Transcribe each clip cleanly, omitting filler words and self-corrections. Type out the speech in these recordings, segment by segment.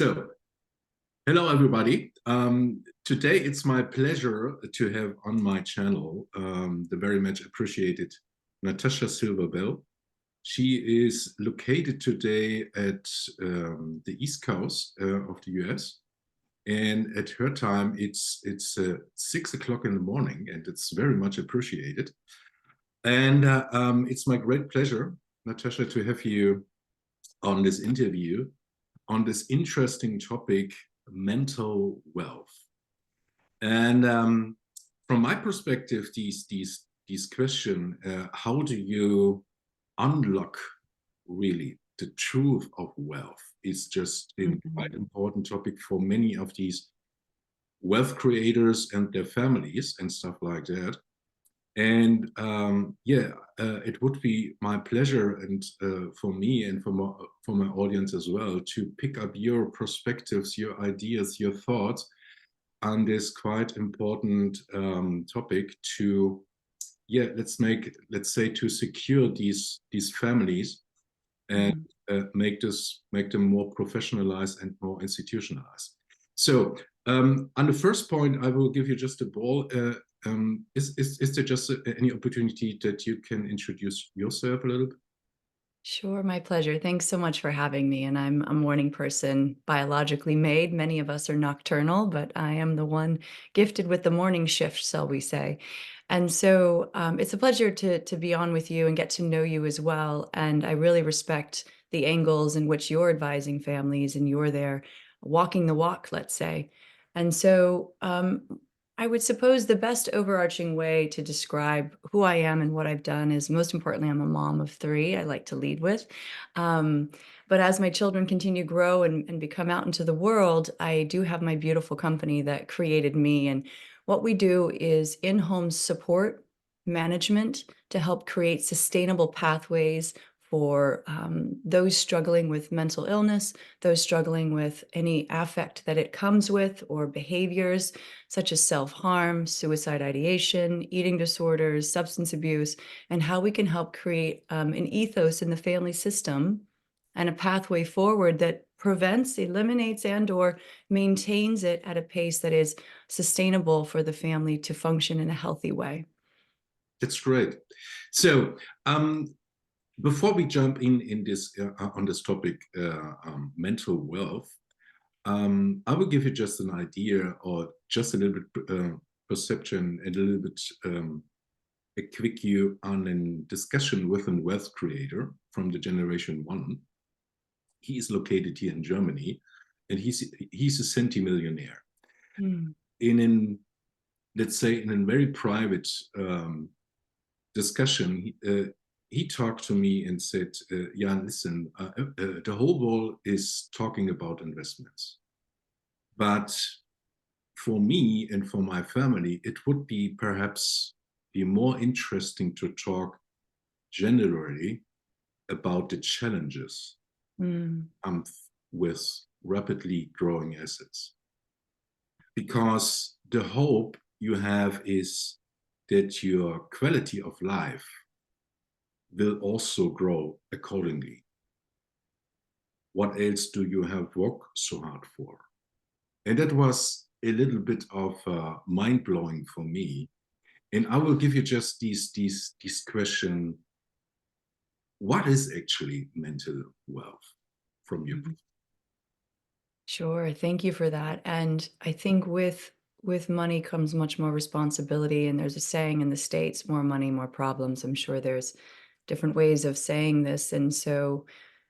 So, hello everybody. Today it's my pleasure to have on my channel the very much appreciated Natasha Silver Bell. She is located today at the East Coast of the US, and at her time it's 6 o'clock in the morning, and it's very much appreciated. And it's my great pleasure, Natasha, to have you on this interview on this interesting topic, mental wealth. And from my perspective, these question, how do you unlock really the truth of wealth, is just a quite important topic for many of these wealth creators and their families and stuff like that. And it would be my pleasure, and for me and for my audience as well, to pick up your perspectives, your ideas, your thoughts on this quite important topic to, let's say, to secure these families and make them more professionalized and more institutionalized. So on the first point, I will give you just a ball. Is there just any opportunity that you can introduce yourself a little bit? Sure, my pleasure. Thanks so much for having me. And I'm a morning person, biologically made. Many of us are nocturnal, but I am the one gifted with the morning shift, shall we say. And so it's a pleasure to be on with you and get to know you as well. And I really respect the angles in which you're advising families and you're there walking the walk, let's say. And so I would suppose the best overarching way to describe who I am and what I've done is, most importantly, I'm a mom of three. I like to lead with. Um, but as my children continue to grow and become out into the world, I do have my beautiful company that created me. And what we do is in-home support management to help create sustainable pathways for those struggling with mental illness, those struggling with any affect that it comes with, or behaviors such as self-harm, suicide ideation, eating disorders, substance abuse, and how we can help create an ethos in the family system and a pathway forward that prevents, eliminates, and/or maintains it at a pace that is sustainable for the family to function in a healthy way. That's great. So before we jump in this on this topic, mental wealth, I will give you just an idea, or just a little bit perception, and a little bit a quick view on a discussion with a wealth creator from the generation one. He is located here in Germany, and he's a centimillionaire. Mm. In an, let's say, in a very private discussion, he talked to me and said, "Jan, listen, the whole world is talking about investments, but for me and for my family, it would be perhaps be more interesting to talk generally about the challenges Mm. with rapidly growing assets. Because the hope you have is that your quality of life will also grow accordingly. What else do you have work so hard for?" And that was a little bit of mind blowing for me. And I will give you just these question: what is actually mental wealth from your Mhm. Sure, thank you for that. And I think with money comes much more responsibility. And there's a saying in the States, more money, more problems. I'm sure there's different ways of saying this. And so,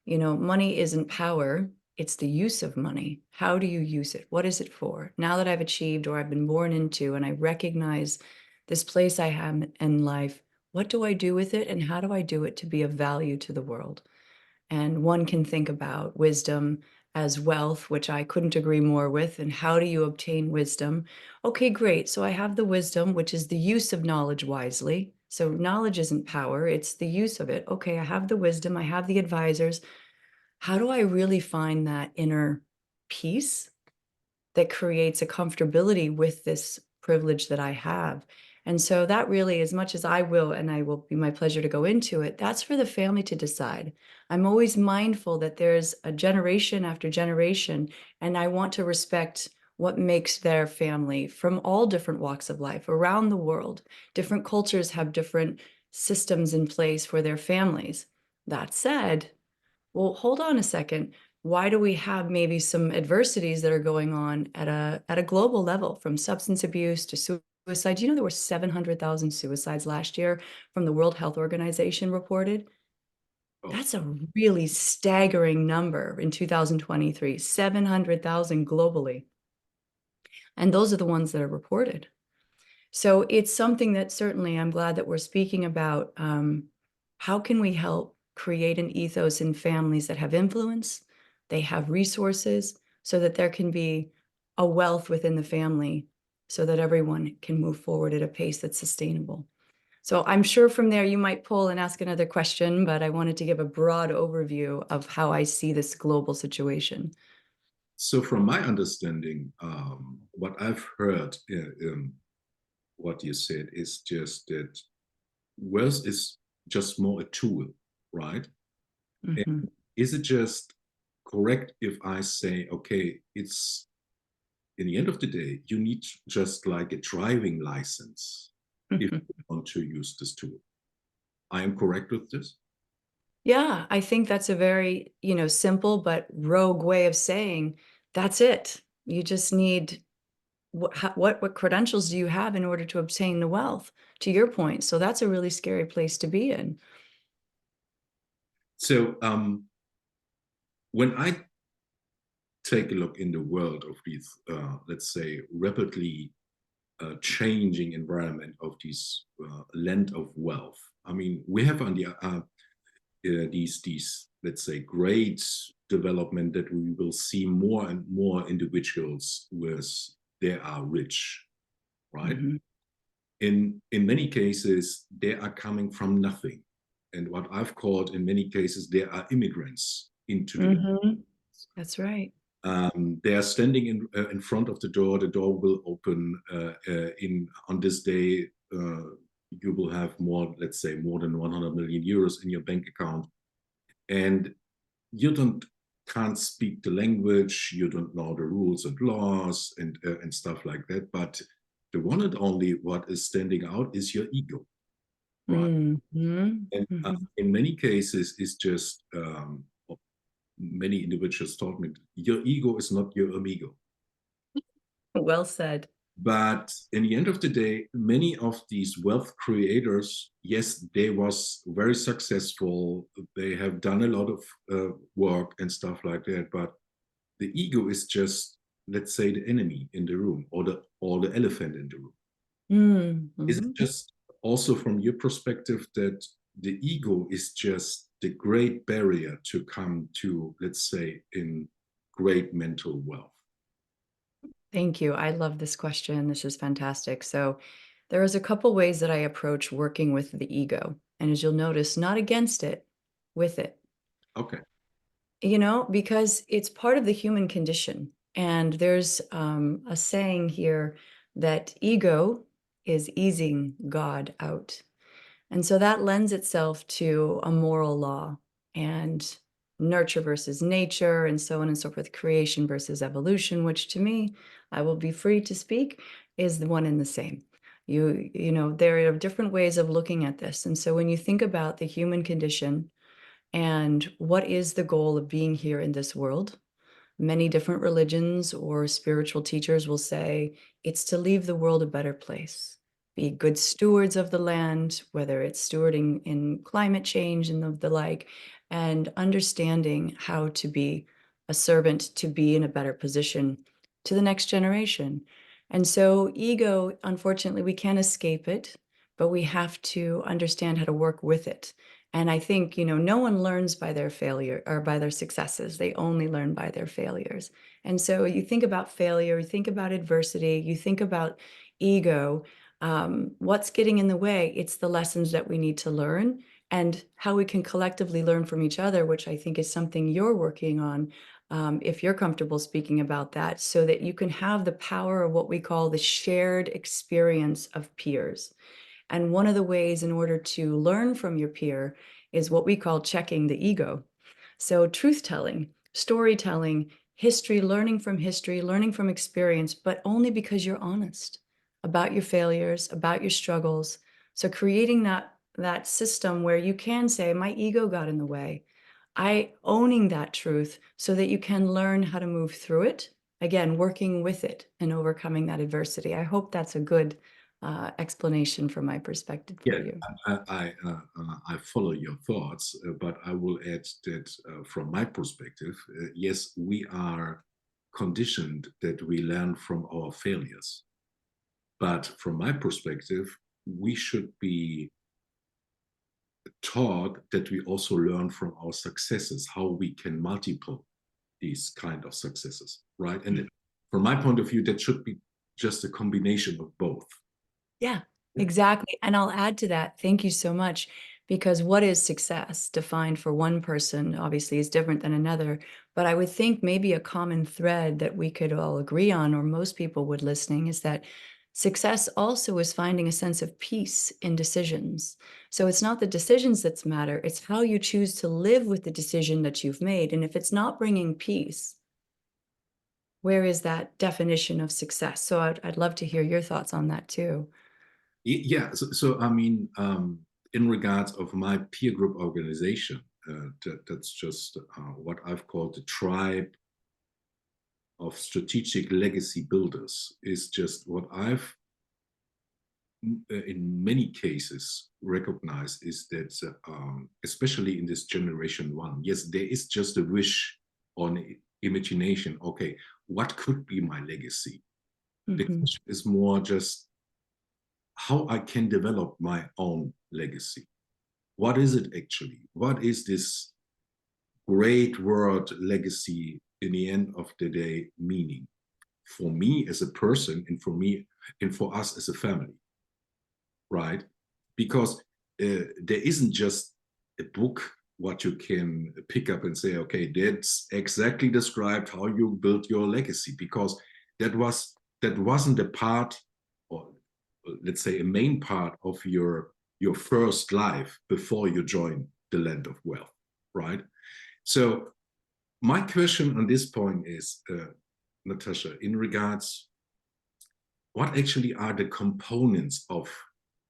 money isn't power, it's the use of money. How do you use it? What is it for? Now that I've achieved, or I've been born into, and I recognize this place I have in life, what do I do with it? And how do I do it to be of value to the world? And one can think about wisdom as wealth, which I couldn't agree more with. And how do you obtain wisdom? Okay, great. So I have the wisdom, which is the use of knowledge wisely. So knowledge isn't power, it's the use of it. Okay, I have the wisdom, I have the advisors. How do I really find that inner peace that creates a comfortability with this privilege that I have? And so that really, as much as I will, and I will be my pleasure to go into it, that's for the family to decide. I'm always mindful that there's a generation after generation, and I want to respect what makes their family from all different walks of life around the world. Different cultures have different systems in place for their families. That said, well, hold on a second. Why do we have maybe some adversities that are going on at a global level, from substance abuse to suicide? Do you know there were 700,000 suicides last year from the World Health Organization reported? Oh, That's a really staggering number in 2023, 700,000 globally. And those are the ones that are reported. So it's something that certainly I'm glad that we're speaking about. How can we help create an ethos in families that have influence, they have resources, so that there can be a wealth within the family so that everyone can move forward at a pace that's sustainable. So I'm sure from there you might pull and ask another question, but I wanted to give a broad overview of how I see this global situation. so from my understanding, what I've heard, what you said is just that wealth is just more a tool, right? And Mhm. is it just correct if I say, okay, it's in the end of the day, you need just like a driving license if you want to use this tool? I am correct with this? Yeah, I think that's a very, simple but rogue way of saying that's it. You just need what credentials do you have in order to obtain the wealth? To your point, so that's a really scary place to be in. So when I take a look in the world of these, let's say, rapidly changing environment of this land of wealth, I mean, we have on the these let's say great development that we will see more and more individuals with they are rich, right? Mhm. In many cases they are coming from nothing, and what I've called in many cases they are immigrants into the Mhm. That's right. they are standing in front of the door. The door will open in on this day. You will have more, let's say, more than 100 million euros in your bank account, and you don't can't speak the language. You don't know the rules and laws and stuff like that. But the one and only what is standing out is your ego, right? Mhm. And Mhm. in many cases, it's just many individuals told me your ego is not your amigo. Well said. But in the end of the day, many of these wealth creators, yes, they was very successful. They have done a lot of work and stuff like that. But the ego is just, let's say, the enemy in the room, or the elephant in the room. Is it Mhm. just also from your perspective that the ego is just the great barrier to come to, let's say, in great mental wealth? Thank you. I love this question. This is fantastic. So, there is a couple ways that I approach working with the ego. And as you'll notice, not against it, with it. Okay. Because it's part of the human condition. And there's a saying here that ego is easing God out. And so that lends itself to a moral law and nurture versus nature, and so on and so forth, creation versus evolution, which to me, I will be free to speak, is the one and the same. There are different ways of looking at this. And so when you think about the human condition and what is the goal of being here in this world, many different religions or spiritual teachers will say it's to leave the world a better place, be good stewards of the land, whether it's stewarding in climate change and the like, and understanding how to be a servant to be in a better position to the next generation. And so, ego, unfortunately, we can't escape it, but we have to understand how to work with it. And I think, no one learns by their failure or by their successes. They only learn by their failures. And so you think about failure, you think about adversity, you think about ego. What's getting in the way? It's the lessons that we need to learn. and how we can collectively learn from each other, which I think is something you're working on, if you're comfortable speaking about that, so that you can have the power of what we call the shared experience of peers. And one of the ways in order to learn from your peer is what we call checking the ego. So, truth telling, storytelling, history, learning from experience, but only because you're honest about your failures, about your struggles. So, creating that system where you can say, my ego got in the way. I owning that truth so that you can learn how to move through it. Again, working with it and overcoming that adversity. I hope that's a good explanation from my perspective for Yeah, you. I follow your thoughts, but I will add that from my perspective, yes, we are conditioned that we learn from our failures. But from my perspective, we should be taught that we also learn from our successes, how we can multiple these kind of successes, right? And from my point of view, that should be just a combination of both. Yeah, exactly. And I'll add to that, thank you so much, because what is success defined for one person obviously is different than another. But I would think maybe a common thread that we could all agree on, or most people would listening, is that success also is finding a sense of peace in decisions. So it's not the decisions that matter, it's how you choose to live with the decision that you've made. And if it's not bringing peace, where is that definition of success? So I'd love to hear your thoughts on that too. Yeah, so I mean, in regards of my peer group organization, that's just what I've called the tribe of strategic legacy builders. Is just what I've in many cases recognized is that, especially in this generation one, yes, there is just a wish on imagination. Okay, what could be my legacy? The Mhm. question is more just how I can develop my own legacy. What is it actually? What is this great word legacy in the end of the day meaning for me as a person and for me and for us as a family, right? Because there isn't just a book what you can pick up and say, okay, that's exactly described how you built your legacy, because that wasn't a part, or let's say a main part of your first life before you join the land of wealth, right? So my question on this point is, Natasha, in regards, what actually are the components of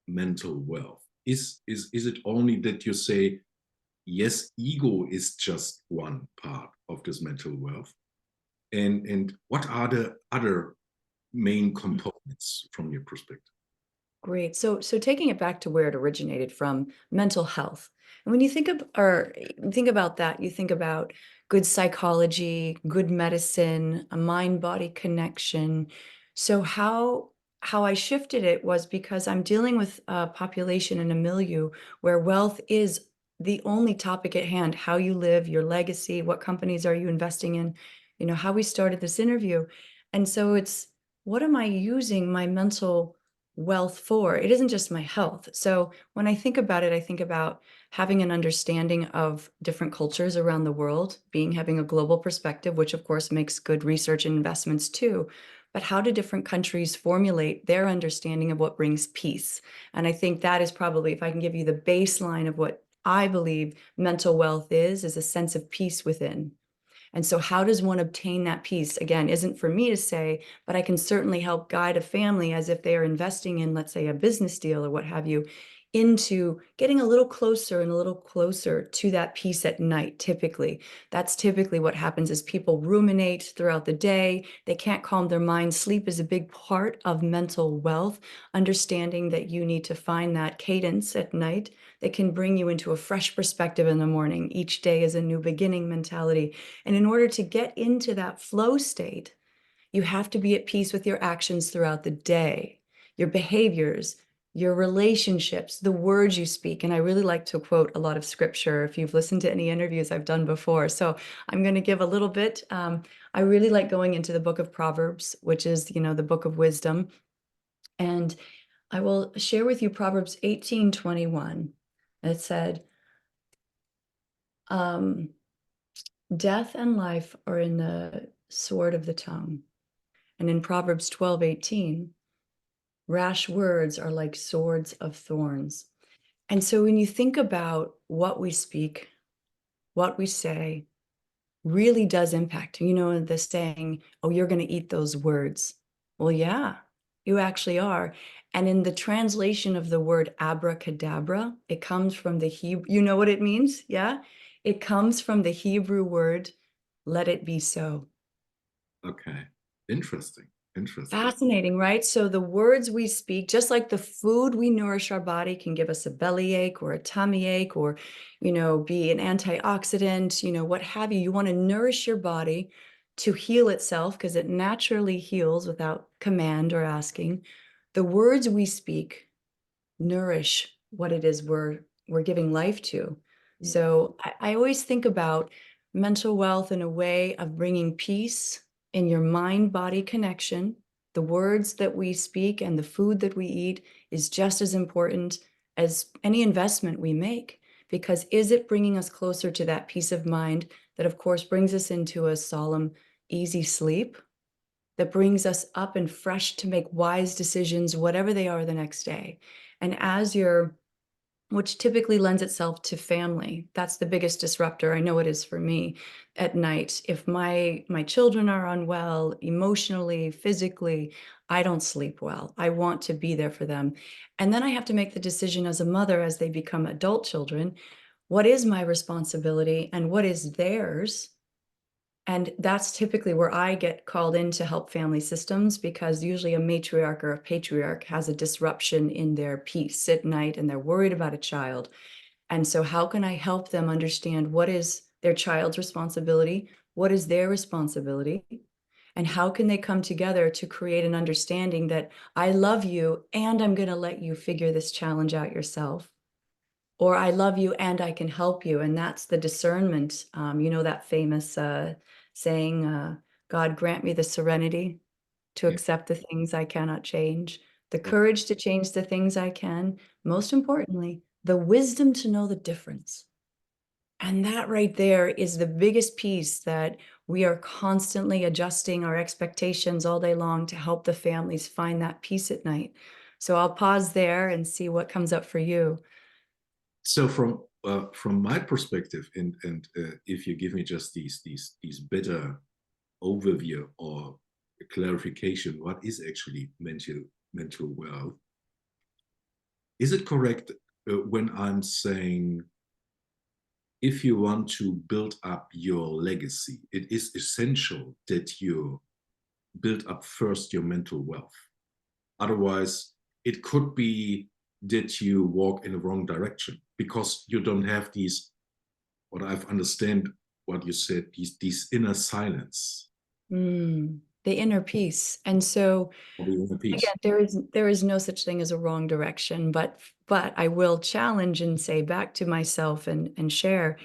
mental wealth? Is it only that you say, yes, ego is just one part of this mental wealth? And what are the other main components from your perspective? Great. So taking it back to where it originated from, mental health. And when you think of or think about that, you think about good psychology, good medicine, a mind-body connection. So how I shifted it was because I'm dealing with a population in a milieu where wealth is the only topic at hand, how you live, your legacy, what companies are you investing in, how we started this interview. And so it's what am I using my mental wealth for? It isn't just my health. So when I think about it, I think about having an understanding of different cultures around the world, having a global perspective, which of course makes good research and investments too. But how do different countries formulate their understanding of what brings peace? And I think that is probably, if I can give you the baseline of what I believe mental wealth is a sense of peace within. And so how does one obtain that peace? Again, isn't for me to say, but I can certainly help guide a family as if they are investing in, let's say, a business deal or what have you, into getting a little closer and a little closer to that peace at night. Typically, that's typically what happens is people ruminate throughout the day. They can't calm their mind. Sleep is a big part of mental wealth, understanding that you need to find that cadence at night that can bring you into a fresh perspective in the morning. Each day is a new beginning mentality. And in order to get into that flow state, you have to be at peace with your actions throughout the day, your behaviors, your relationships, the words you speak. And I really like to quote a lot of scripture if you've listened to any interviews I've done before. So I'm going to give a little bit. I really like going into the book of Proverbs, which is, the book of wisdom. And I will share with you Proverbs 18:21. It said, Um, Death and life are in the sword of the tongue. And in Proverbs 12:18, rash words are like swords of thorns. And so when you think about what we speak, what we say, really does impact. You know, the saying, "Oh, you're going to eat those words." Well, yeah, you actually are. And in the translation of the word abracadabra, it comes from the Hebrew. You know what it means? Yeah. It comes from the Hebrew word, let it be so. Okay. Interesting. Interesting. Fascinating, right? So the words we speak, just like the food we nourish our body can give us a bellyache or a tummy ache or, be an antioxidant, what have you. You want to nourish your body to heal itself because it naturally heals without command or asking. The words we speak nourish what it is we're giving life to. So I always think about mental wealth in a way of bringing peace in your mind-body connection. The words that we speak and the food that we eat is just as important as any investment we make, because is it bringing us closer to that peace of mind that, of course, brings us into a solemn, easy sleep that brings us up and fresh to make wise decisions, whatever they are the next day. And as you're, which typically lends itself to family. That's the biggest disruptor. I know it is for me at night. If my children are unwell emotionally, physically, I don't sleep well. I want to be there for them. And then I have to make the decision as a mother as they become adult children, what is my responsibility and what is theirs? And that's typically where I get called in to help family systems, because usually a matriarch or a patriarch has a disruption in their peace at night and they're worried about a child. And so, how can I help them understand what is their child's responsibility? What is their responsibility? And how can they come together to create an understanding that I love you and I'm going to let you figure this challenge out yourself? Or I love you and I can help you. And that's the discernment. That famous saying, God grant me the serenity to Yeah. accept the things I cannot change, the courage to change the things I can, most importantly, the wisdom to know the difference. And that right there is the biggest piece that we are constantly adjusting our expectations all day long to help the families find that peace at night. So I'll pause there and see what comes up for you. So from my perspective, and if you give me just these better overview or clarification, what is actually mental wealth? Is it correct when I'm saying if you want to build up your legacy, it is essential that you build up first your mental wealth. Otherwise, it could be that you walk in the wrong direction because you don't have these, what I've understand what you said, these inner silence The inner peace. And so or the inner again, peace. there is no such thing as a wrong direction, but I will challenge and say back to myself and share,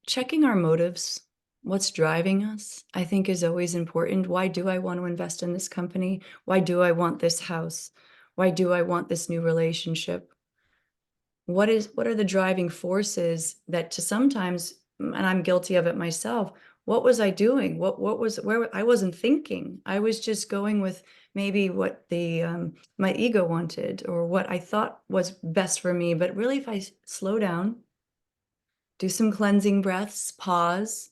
checking our motives, what's driving us, I think is always important. Why do I want to invest in this company? Why do I want this house? Why do I want this new relationship? What are the driving forces that to sometimes, and I'm guilty of it myself, what was I doing? What was where I wasn't thinking. I was just going with maybe what the my ego wanted or what I thought was best for me. But really, if I slow down, do some cleansing breaths, pause,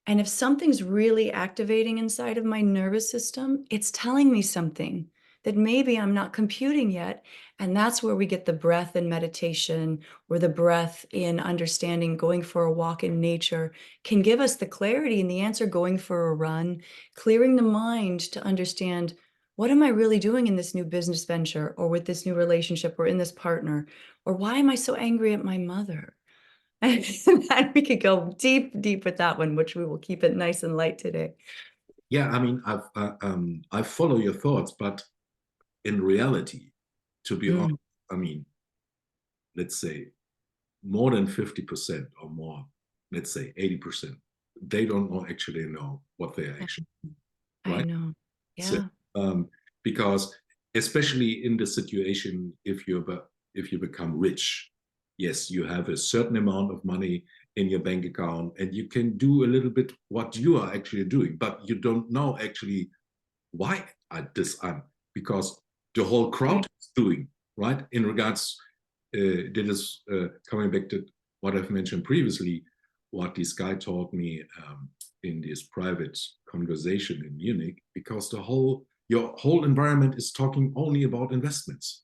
and if something's really activating inside of my nervous system, it's telling me something that maybe I'm not computing yet. And that's where we get the breath in meditation or the breath in understanding. Going for a walk in nature can give us the clarity and the answer. Going for a run, clearing the mind to understand, what am I really doing in this new business venture or with this new relationship or in this partner? Or why am I so angry at my mother? And we could go deep, deep with that one, which we will keep it nice and light today. Yeah, I mean, I follow your thoughts, but in reality, to be honest, Mm, I mean, let's say more than 50% or more, let's say 80%, they don't actually know what they are yeah, actually, I right? know. So, Yeah. because especially in the situation, if you become rich, yes, you have a certain amount of money in your bank account, and you can do a little bit what you are actually doing, but you don't know actually why this I'm, because the whole crowd Right. is doing, right? In regards, that is coming back to what I've mentioned previously, what this guy taught me in this private conversation in Munich, because your whole environment is talking only about investments.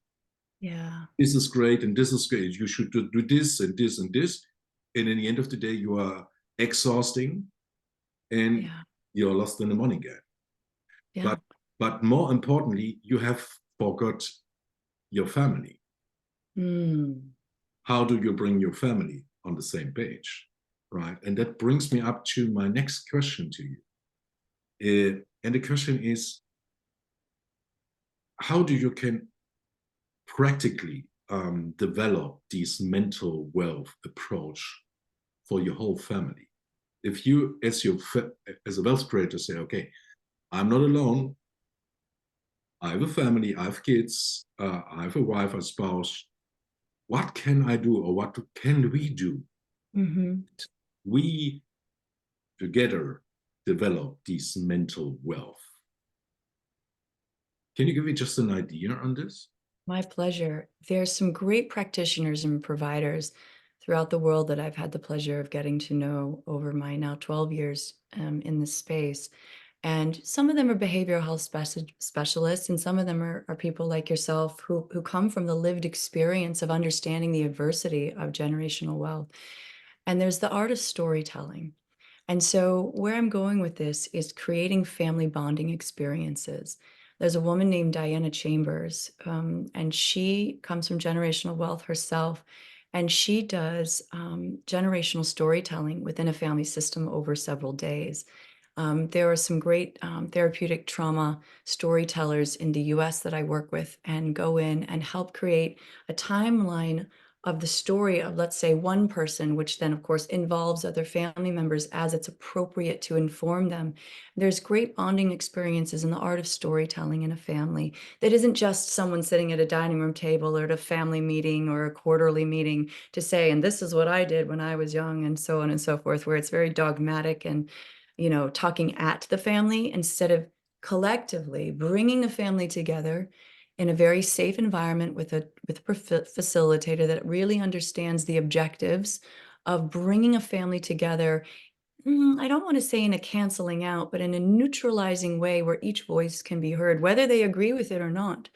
Yeah. This is great and this is great. You should do this and this and this. And in the end of the day, you are exhausting and Yeah. you're lost in the money game. Yeah. But more importantly, you have forgot your family. Mm. How do you bring your family on the same page? Right. And that brings me up to my next question to you. And the question is, how do you can practically develop this mental wealth approach for your whole family? If you, as a wealth creator, say, okay, I'm not alone. I have a family, I have kids, I have a wife, a spouse. What can I do, or what can we do? Hmm. We together develop this mental wealth. Can you give me just an idea on this? My pleasure. There's some great practitioners and providers throughout the world that I've had the pleasure of getting to know over my now 12 years in this space. And some of them are behavioral health specialists, and some of them are people like yourself who come from the lived experience of understanding the adversity of generational wealth. And there's the art of storytelling. And so, where I'm going with this is creating family bonding experiences. There's a woman named Diana Chambers, and she comes from generational wealth herself. And she does generational storytelling within a family system over several days. There are some great therapeutic trauma storytellers in the US that I work with and go in and help create a timeline of the story of, let's say, one person, which then, of course, involves other family members as it's appropriate to inform them. There's great bonding experiences in the art of storytelling in a family that isn't just someone sitting at a dining room table or at a family meeting or a quarterly meeting to say, and this is what I did when I was young, and so on and so forth, where it's very dogmatic and, talking at the family instead of collectively bringing the family together in a very safe environment with a facilitator that really understands the objectives of bringing a family together. I don't want to say in a canceling out, but in a neutralizing way where each voice can be heard, whether they agree with it or not.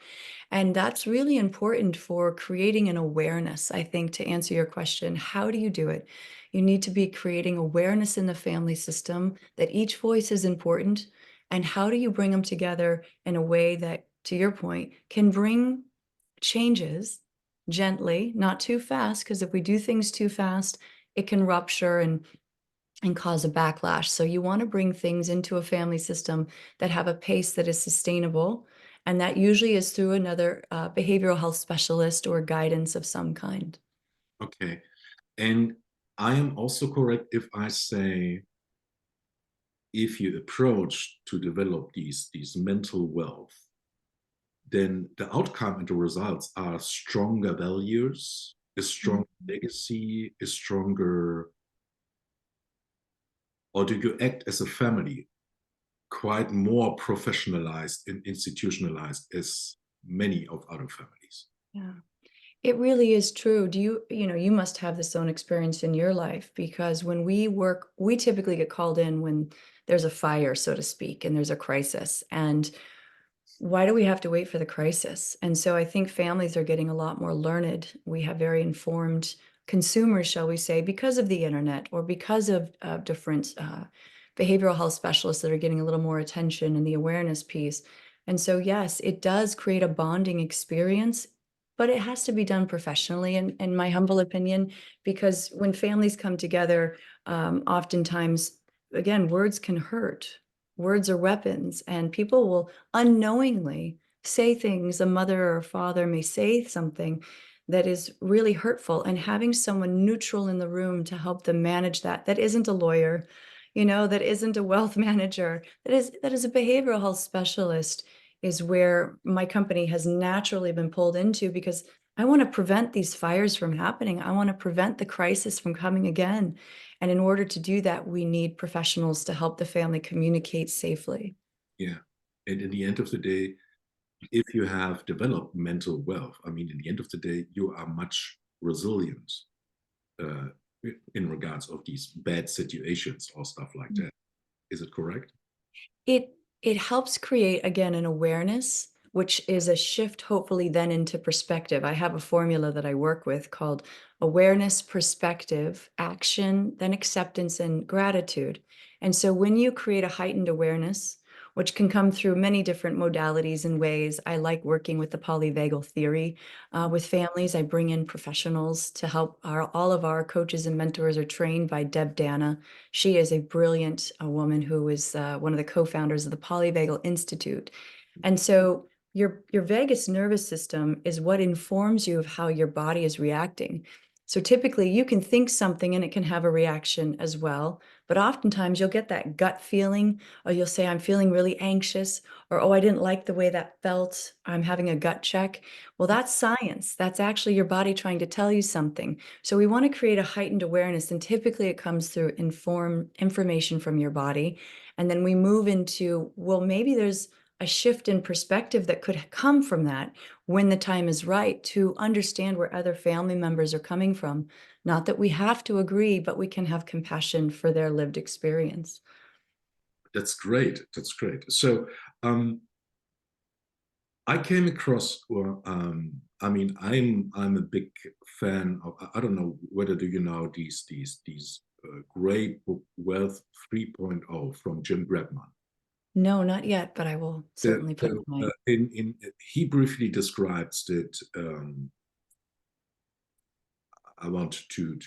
And that's really important for creating an awareness, I think, to answer your question. How do you do it? You need to be creating awareness in the family system that each voice is important. And how do you bring them together in a way that, to your point, can bring changes gently, not too fast? Because if we do things too fast, it can rupture and cause a backlash. So you want to bring things into a family system that have a pace that is sustainable. And that usually is through another behavioral health specialist or guidance of some kind. Okay. And I am also correct if I say, if you approach to develop these mental wealth, then the outcome and the results are stronger values, a Mm. strong legacy, a stronger, or do you act as a family quite more professionalized and institutionalized as many of other families? Yeah. It really is true. You must have this own experience in your life because when we work, we typically get called in when there's a fire, so to speak, and there's a crisis. And why do we have to wait for the crisis? And so I think families are getting a lot more learned. We have very informed consumers, shall we say, because of the internet or because of different behavioral health specialists that are getting a little more attention in the awareness piece. And so, yes, it does create a bonding experience, but it has to be done professionally, in my humble opinion, because when families come together, oftentimes, again, words can hurt. Words are weapons, and people will unknowingly say things. A mother or a father may say something that is really hurtful, and having someone neutral in the room to help them manage that isn't a lawyer, that isn't a wealth manager, that is a behavioral health specialist, is where my company has naturally been pulled into because I want to prevent these fires from happening. I want to prevent the crisis from coming again. And in order to do that, we need professionals to help the family communicate safely. Yeah. And in the end of the day, if you have developed mental wealth, I mean, in the end of the day, you are much resilient uh, in regards of these bad situations or stuff like that. Is it correct? It helps create, again, an awareness, which is a shift, hopefully, then into perspective. I have a formula that I work with called awareness, perspective, action, then acceptance and gratitude. And so when you create a heightened awareness, which can come through many different modalities and ways, I like working with the polyvagal theory with families. I bring in professionals to help. All of our coaches and mentors are trained by Deb Dana. She is a brilliant woman who is one of the co-founders of the Polyvagal Institute. And so your vagus nervous system is what informs you of how your body is reacting. So typically you can think something and it can have a reaction as well. But oftentimes you'll get that gut feeling, or you'll say, I'm feeling really anxious, or, oh, I didn't like the way that felt. I'm having a gut check. Well, that's science. That's actually your body trying to tell you something. So we want to create a heightened awareness, and typically it comes through information from your body. And then we move into, well, maybe there's a shift in perspective that could come from that when the time is right, to understand where other family members are coming from. Not that we have to agree, but we can have compassion for their lived experience. That's great. That's great. So um, I came across, or I mean, I'm a big fan of. I don't know whether do you know these great book Wealth 3.0 from Jim Bradman. No, not yet, but I will certainly put it in mind. In he briefly describes that. I want to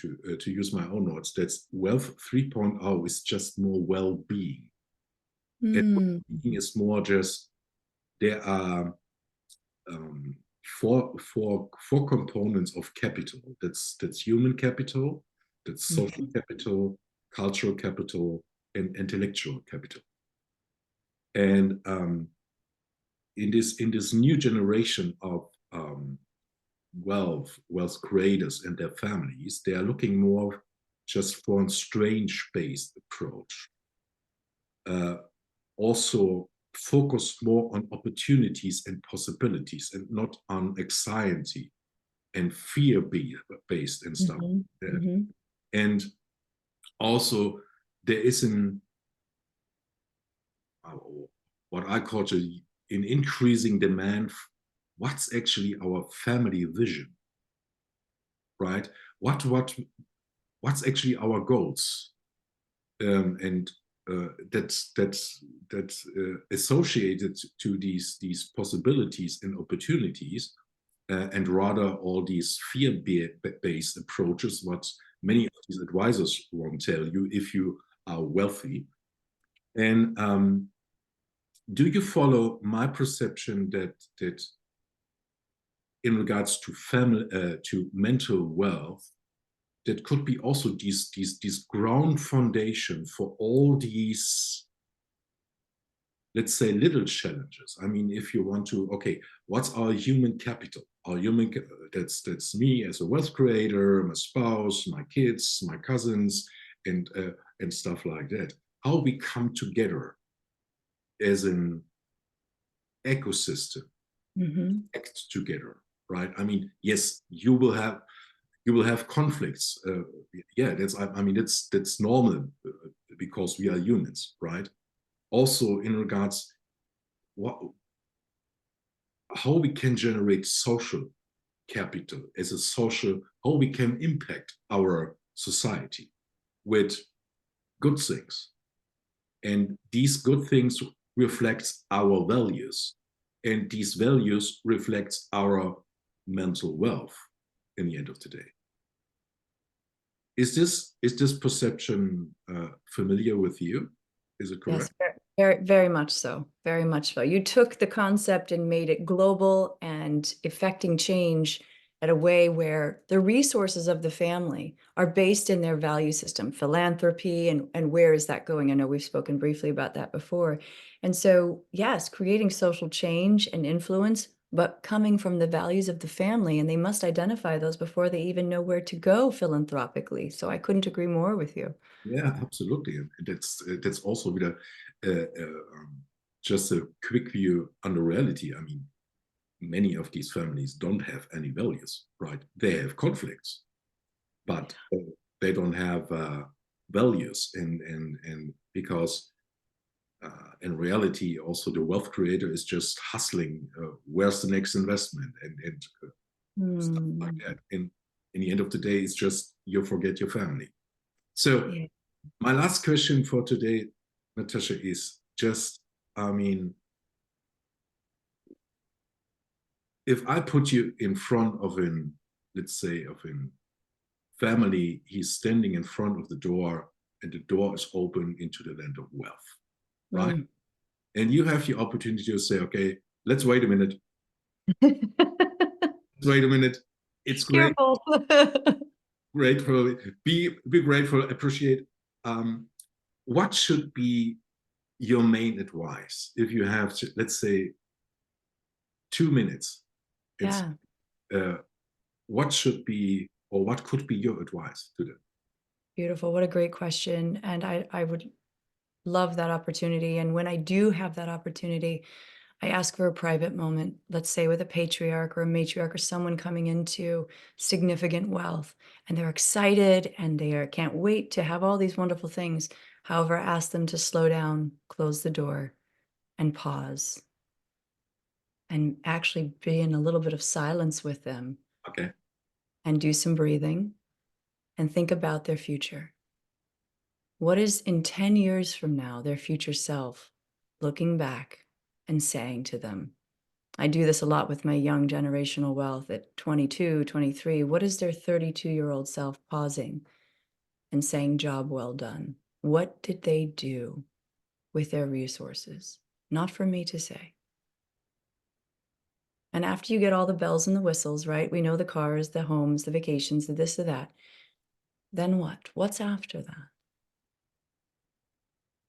use my own notes. That's Wealth 3.0 is just more well-being. And Mm, well-being is more just there are um, four components of capital. That's human capital, that's social mhm, capital, cultural capital, and intellectual capital. And in this new generation of wealth creators and their families, they are looking more just for a strange-based approach. Uh, Also focus more on opportunities and possibilities and not on anxiety and fear based and stuff mhm, like that. mhm, And also there is uh, what I call an increasing demand. What's actually our family vision, right? What's actually our goals? And that's associated to these possibilities and opportunities, and rather all these fear-based approaches, what many of these advisors won't tell you if you are wealthy. And do you follow my perception that in regards to family to mental wealth, that could be also these ground foundation for all these, let's say, little challenges. I mean, if you want to, okay, what's our human capital? Our human that's me as a wealth creator, my spouse, my kids, my cousins, and stuff like that. How we come together as an ecosystem, mhm. act together, right? I mean, yes, you will have conflicts. Yeah, I mean that's normal, because we are humans, right? Also, in regards what how we can generate social capital as a social, how we can impact our society with good things, and these good things reflects our values, and these values reflects our mental wealth in the end of the day. Is this perception familiar with you? Is it Yes, correct? very, very much so. Very much so. You took the concept and made it global and effecting change at a way where the resources of the family are based in their value system, philanthropy, and where is that going? I know we've spoken briefly about that before. And so, yes, creating social change and influence but coming from the values of the family, and they must identify those before they even know where to go philanthropically. So I couldn't agree more with you. Yeah, absolutely. And that's also wieder just a quick view on the reality. I mean, many of these families don't have any values, right? They have conflicts, but they don't have values, and because in reality, also the wealth creator is just hustling. Where's the next investment and stuff like Hmm. that. And in the end of the day, it's just you forget your family. So Yeah. my last question for today, Natasha, is just, I mean, if I put you in front of an, let's say, of an family, he's standing in front of the door, and the door is open into the land of wealth, right? Mm. And you have the opportunity to say, okay, let's wait a minute. Let's wait a minute. It's great, Careful. grateful, be grateful, appreciate. Um, what should be your main advice if you have, let's say, 2 minutes? It's Yeah. uh, what should be or what could be your advice to them? Beautiful. What a great question. And I would love that opportunity. And when I do have that opportunity, I ask for a private moment, let's say with a patriarch or a matriarch or someone coming into significant wealth, and they're excited and can't wait to have all these wonderful things. However, I ask them to slow down, close the door, and pause, and actually be in a little bit of silence with them Okay. and do some breathing and think about their future. What is in 10 years from now their future self looking back and saying to them? I do this a lot with my young generational wealth at 22, 23. What is their 32-year-old self pausing and saying, job well done? What did they do with their resources? Not for me to say. And after you get all the bells and the whistles, right? We know the cars, the homes, the vacations, the this, the that. Then what? What's after that?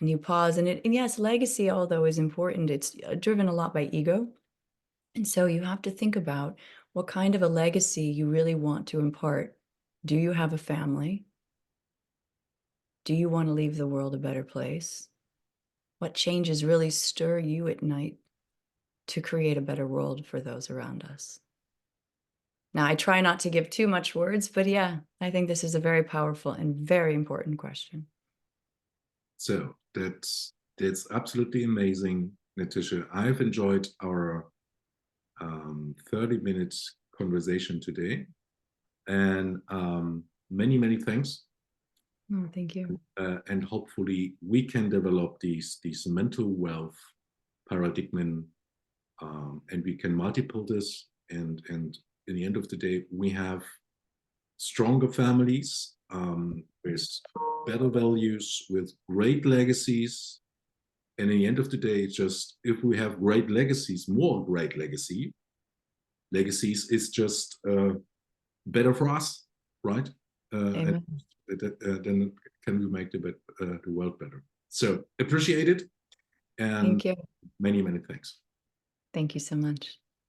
And you pause, and yes, legacy, although is important, it's driven a lot by ego. And so you have to think about what kind of a legacy you really want to impart. Do you have a family? Do you want to leave the world a better place? What changes really stir you at night to create a better world for those around us? Now, I try not to give too much words, but yeah, I think this is a very powerful and very important question. So that's absolutely amazing, Natasha. I've enjoyed our 30 minutes conversation today, and many thanks. Oh, thank you. And hopefully we can develop these mental wealth paradigm, and we can multiple this, and in the end of the day we have stronger families, with better values, with great legacies. And in the end of the day, it's just if we have great legacies, more great legacies is just better for us, right? Amen. Then can we make the world better? So appreciate it, and Thank you. many thanks. Thank you so much.